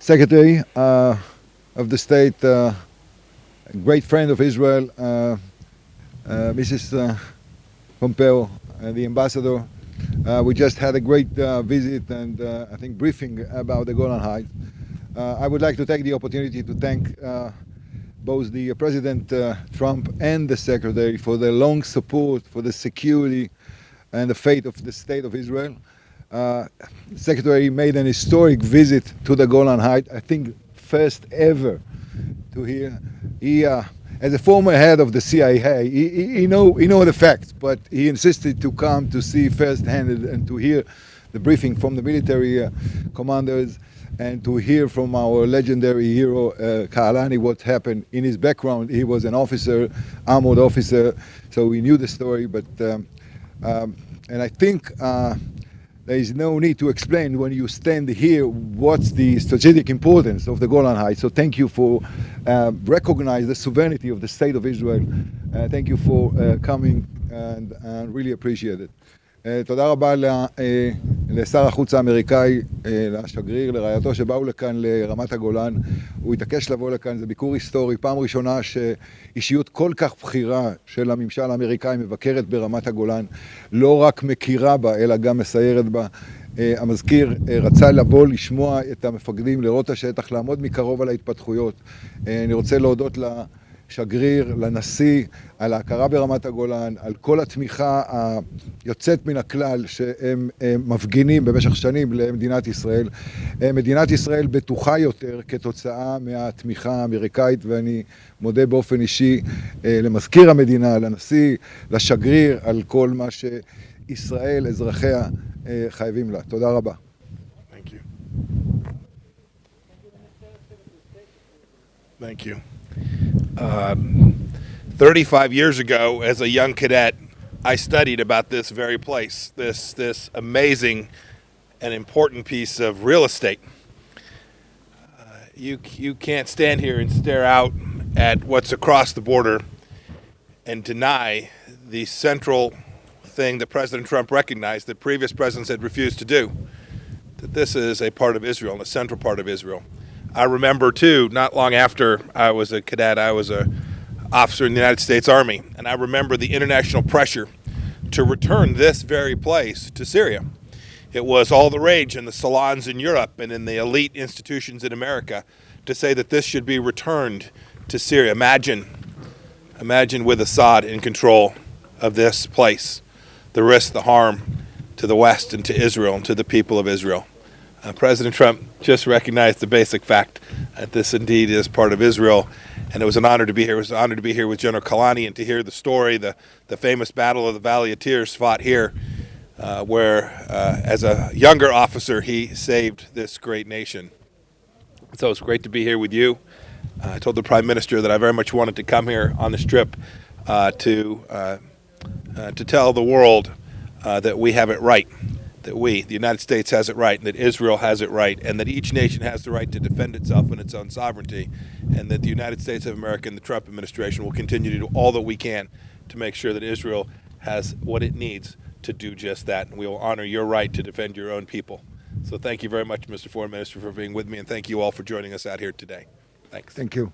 Secretary of the State, a great friend of Israel, Mrs. Pompeo, the ambassador. We just had a great visit and I think briefing about the Golan Heights. I would like to take the opportunity to thank both the President Trump and the Secretary for their long support for the security and the fate of the State of Israel. The Secretary made an historic visit to the Golan Heights, I think first ever to here. He, as a former head of the CIA, he know the facts, but he insisted to come to see firsthand and to hear the briefing from the military commanders and to hear from our legendary hero Kahalani what happened. In his background, he was an officer, armored officer, so he knew the story. But and I think there is no need to explain when you stand here what's the strategic importance of the Golan Heights. So thank you for recognize the sovereignty of the State of Israel. Thank you for coming and really appreciate it. תודה רבה לשר החוץ האמריקאי, לשגריר, לרעייתו שבאו לכאן לרמת הגולן. הוא התעקש לבוא לכאן, זה ביקור היסטורי, פעם ראשונה שאישיות כל כך בכירה של הממשל האמריקאי מבקרת ברמת הגולן, לא רק מכירה בה אלא גם מסיירת בה. המזכיר רצה לבוא לשמוע את המפקדים, לראות את השטח, לעמוד מקרוב על ההתפתחויות. אני רוצה להודות שגריר, לנשיא, על ההכרה ברמת הגולן, על כל התמיכה היוצאת מן הכלל שהם מפגינים במשך שנים למדינת ישראל. מדינת ישראל בטוחה יותר כתוצאה מהתמיכה האמריקאית, ואני מודה באופן אישי למזכיר המדינה, לנשיא, לשגריר, על כל מה שישראל, אזרחיה, חייבים לה. תודה רבה. Thank you. Thank you. 35 years ago, as a young cadet, I studied about this very place, this amazing and important piece of real estate. You can't stand here and stare out at what's across the border and deny the central thing that President Trump recognized that previous presidents had refused to do, that this is a part of Israel, and a central part of Israel. I remember, too, not long after I was a cadet, I was an officer in the United States Army, and I remember the international pressure to return this very place to Syria. It was all the rage in the salons in Europe and in the elite institutions in America to say that this should be returned to Syria. Imagine with Assad in control of this place, the risk, the harm to the West and to Israel and to the people of Israel. President Trump just recognized the basic fact that this indeed is part of Israel, and it was an honor to be here. It was an honor to be here with General Kahalani and to hear the story, the famous Battle of the Valley of Tears fought here, where as a younger officer he saved this great nation. So it's great to be here with you. I told the Prime Minister that I very much wanted to come here on this trip to tell the world that we have it right. That we, the United States, has it right, and that Israel has it right, and that each nation has the right to defend itself and its own sovereignty, and that the United States of America and the Trump administration will continue to do all that we can to make sure that Israel has what it needs to do just that, and we will honor your right to defend your own people. So thank you very much, Mr. Foreign Minister, for being with me, and thank you all for joining us out here today. Thanks. Thank you.